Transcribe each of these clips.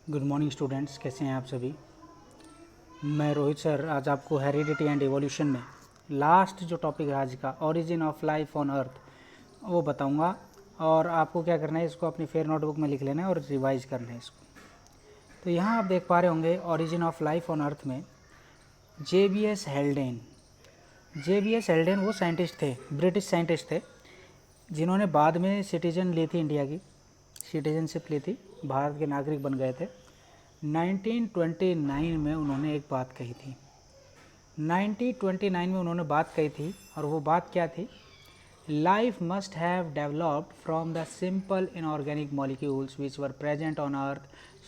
Good morning students, कैसे हैं आप सभी। मैं रोहित सर आज आपको हेरिडिटी एंड एवोल्यूशन में लास्ट जो टॉपिक है आज का, origin of life on earth, वो बताऊंगा। और आपको क्या करना है, इसको अपनी फेयर नोटबुक में लिख लेना है और रिवाइज करना है इसको। तो यहाँ आप देख पा रहे होंगे origin of life on earth में जे.बी.एस. हेल्डेन। जे.बी.एस. हेल्डेन वो साइंटिस्ट थे, ब्रिटिश साइंटिस्ट थे, जिन्होंने बाद में सिटीजन ली थी, इंडिया की सिटीजनशिप ली थी, भारत के नागरिक बन गए थे। 1929 में उन्होंने एक बात कही थी। 1929 में उन्होंने बात कही थी, और वो बात क्या थी? Life must have developed from the simple inorganic molecules which were present on earth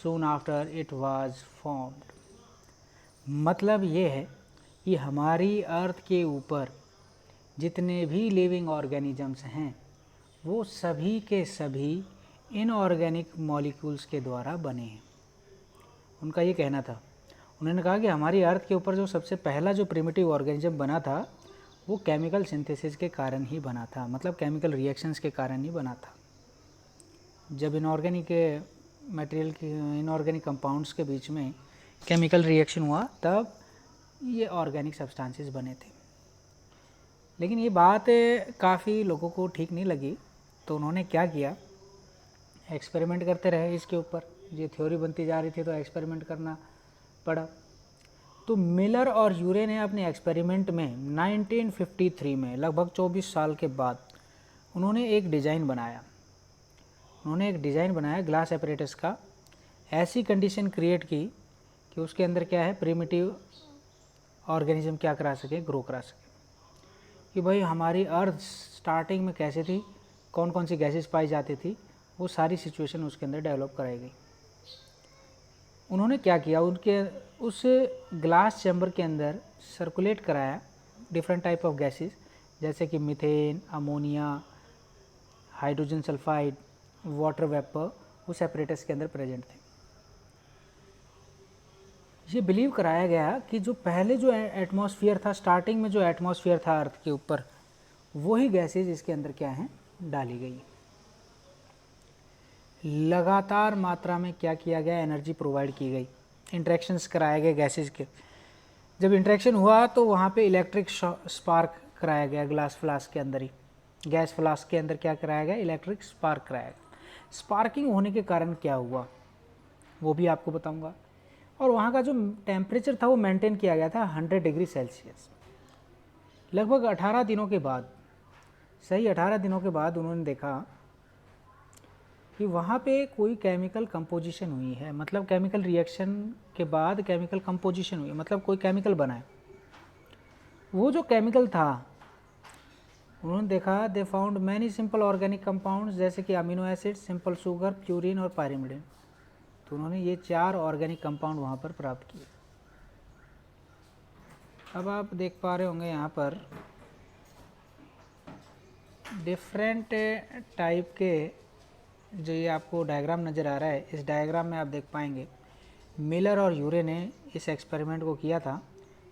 soon after it was formed. मतलब ये है कि हमारी अर्थ के ऊपर जितने भी लिविंग ऑर्गेनिजम्स हैं वो सभी के सभी इनऑर्गेनिक मॉलिक्यूल्स के द्वारा बने हैं। उनका ये कहना था। उन्होंने कहा कि हमारी अर्थ के ऊपर जो सबसे पहला जो प्रिमिटिव ऑर्गेनिज्म बना था वो केमिकल सिंथेसिस के कारण ही बना था, मतलब केमिकल रिएक्शंस के कारण ही बना था। जब इनऑर्गेनिक मटेरियल के इनऑर्गेनिक कंपाउंड्स के बीच में केमिकल रिएक्शन हुआ तब ये ऑर्गेनिक सब्सटेंसेस बने थे। लेकिन ये बात काफ़ी लोगों को ठीक नहीं लगी, तो उन्होंने क्या किया, एक्सपेरिमेंट करते रहे इसके ऊपर। ये थ्योरी बनती जा रही थी तो एक्सपेरिमेंट करना पड़ा। तो मिलर और यूरे ने अपने एक्सपेरिमेंट में 1953 में, लगभग 24 साल के बाद, उन्होंने एक डिज़ाइन बनाया ग्लास एपरेटस का। ऐसी कंडीशन क्रिएट की कि उसके अंदर क्या है, प्रिमिटिव ऑर्गेनिज्म क्या करा सके, ग्रो करा सके। कि भाई हमारी अर्थ स्टार्टिंग में कैसे थी, कौन कौन सी गैसेस पाई जाती थी, वो सारी सिचुएशन उसके अंदर डेवलप कराई गई। उन्होंने क्या किया, उनके उस ग्लास चैम्बर के अंदर सर्कुलेट कराया डिफरेंट टाइप ऑफ गैसेस, जैसे कि methane, ammonia, hydrogen sulphide, water vapour, उस एपरेटस के अंदर प्रेजेंट थे। ये बिलीव कराया गया कि जो पहले जो एटमॉस्फेयर था, स्टार्टिंग में जो एटमॉस्फेयर था अर्थ के ऊपर, वही गैसेज इसके अंदर क्या हैं, डाली गई। लगातार मात्रा में क्या किया गया, एनर्जी प्रोवाइड की गई, इंटरेक्शंस कराए गए गैसेज के। जब इंटरेक्शन हुआ तो वहाँ पे इलेक्ट्रिक स्पार्क कराया गया ग्लास फ्लास्क के अंदर ही, गैस फ्लास्क के अंदर क्या कराया गया, इलेक्ट्रिक स्पार्क कराया गया। स्पार्किंग होने के कारण क्या हुआ वो भी आपको बताऊंगा। और वहाँ का जो टेम्परेचर था वो मेंटेन किया गया था 100 डिग्री सेल्सियस। लगभग 18 दिनों के बाद, सही 18 दिनों के बाद उन्होंने देखा कि वहाँ पे कोई केमिकल कंपोजिशन हुई है, मतलब केमिकल रिएक्शन के बाद केमिकल कंपोजिशन हुई, मतलब कोई केमिकल बना है। वो जो केमिकल था, उन्होंने देखा, they found many simple organic compounds, जैसे कि amino acid, simple sugar, purine और पायरिमिडिन। तो उन्होंने ये 4 ऑर्गेनिक कंपाउंड वहाँ पर प्राप्त किए। अब आप देख पा रहे होंगे यहाँ पर डिफरेंट टाइप के जो ये आपको डायग्राम नज़र आ रहा है, इस डायग्राम में आप देख पाएंगे मिलर और यूरे ने इस एक्सपेरिमेंट को किया था।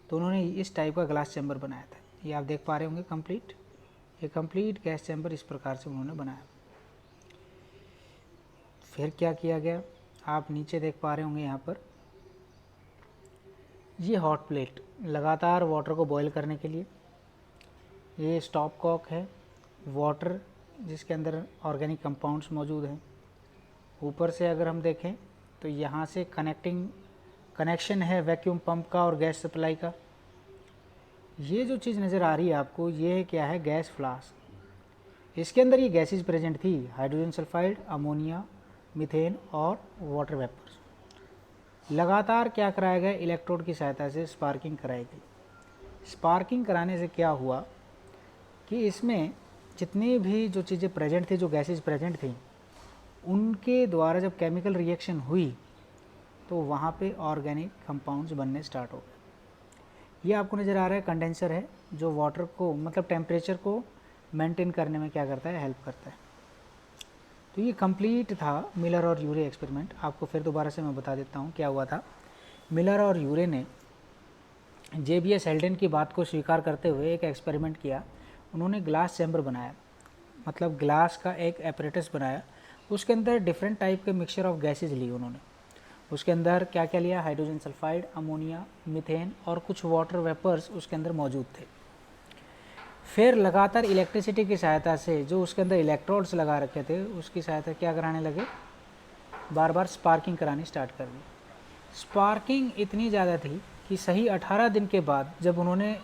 तो उन्होंने इस टाइप का ग्लास चैम्बर बनाया था। ये आप देख पा रहे होंगे कंप्लीट, ये कंप्लीट गैस चैम्बर इस प्रकार से उन्होंने बनाया। फिर क्या किया गया, आप नीचे देख पा रहे होंगे यहाँ पर ये हॉट प्लेट, लगातार वाटर को बॉईल करने के लिए। ये स्टॉप कॉक है, वाटर जिसके अंदर ऑर्गेनिक कंपाउंड्स मौजूद हैं। ऊपर से अगर हम देखें तो यहाँ से कनेक्शन है वैक्यूम पंप का और गैस सप्लाई का। ये जो चीज़ नज़र आ रही है आपको, ये क्या है, गैस फ्लास्क। इसके अंदर ये गैसेज प्रेजेंट थी, हाइड्रोजन सल्फाइड, अमोनिया, मीथेन और वाटर वेपर्स। लगातार क्या कराया गया, इलेक्ट्रोड की सहायता से स्पार्किंग कराई गई। स्पार्किंग कराने से क्या हुआ कि इसमें जितनी भी जो चीज़ें प्रेजेंट थी, जो गैसेज प्रेजेंट थी, उनके द्वारा जब केमिकल रिएक्शन हुई तो वहाँ पे ऑर्गेनिक कंपाउंड्स बनने स्टार्ट हो गए। ये आपको नज़र आ रहा है कंडेंसर है, जो वाटर को, मतलब टेम्परेचर को मेंटेन करने में क्या करता है, हेल्प करता है। तो ये कंप्लीट था मिलर और यूरे एक्सपेरिमेंट। आपको फिर दोबारा से मैं बता देता हूँ क्या हुआ था। मिलर और यूरे ने जे.बी.एस. हेल्डेन की बात को स्वीकार करते हुए एक एक्सपेरिमेंट किया। उन्होंने ग्लास चैम्बर बनाया, मतलब ग्लास का एक एपरेटस बनाया, उसके अंदर डिफरेंट टाइप के मिक्सचर ऑफ गैसेज ली उन्होंने। उसके अंदर क्या क्या लिया, हाइड्रोजन सल्फाइड, अमोनिया, मीथेन और कुछ वाटर वेपर्स उसके अंदर मौजूद थे। फिर लगातार इलेक्ट्रिसिटी की सहायता से जो उसके अंदर इलेक्ट्रोड्स लगा रखे थे उसकी सहायता क्या कराने लगे, बार बार स्पार्किंग करानी स्टार्ट कर दी। स्पार्किंग इतनी ज़्यादा थी कि सही 18 दिन के बाद जब उन्होंने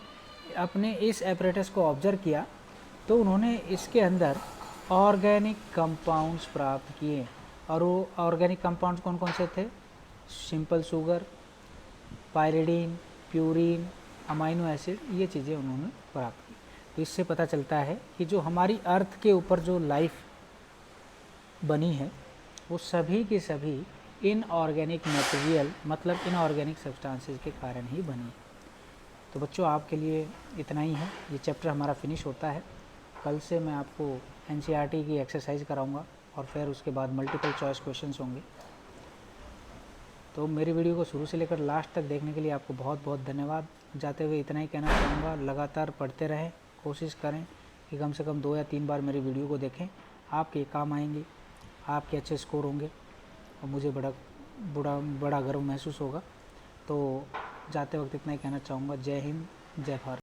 अपने इस एपरेटस को ऑब्जर्व किया तो उन्होंने इसके अंदर ऑर्गेनिक कंपाउंड्स प्राप्त किए। और वो ऑर्गेनिक कंपाउंड्स कौन कौन से थे, simple sugar, pyridine, purine, amino acid, ये चीज़ें उन्होंने प्राप्त की। तो इससे पता चलता है कि जो हमारी अर्थ के ऊपर जो लाइफ बनी है वो सभी की सभी इनऑर्गेनिक मटेरियल मतलब इनऑर्गेनिक सब्सटेंसेस के कारण ही बनी है। तो बच्चों आपके लिए इतना ही है, ये चैप्टर हमारा फिनिश होता है। कल से मैं आपको एनसीईआरटी की एक्सरसाइज कराऊंगा और फिर उसके बाद मल्टीपल चॉइस क्वेश्चंस होंगे। तो मेरी वीडियो को शुरू से लेकर लास्ट तक देखने के लिए आपको बहुत बहुत धन्यवाद। जाते हुए इतना ही कहना चाहूँगा, लगातार पढ़ते रहें, कोशिश करें कि कम से कम 2 या 3 बार मेरी वीडियो को देखें, आपके काम आएंगी, आपके अच्छे स्कोर होंगे और मुझे बड़ा गर्व महसूस होगा। तो जाते वक्त इतना ही कहना चाहूँगा, जय हिंद, जय भारत।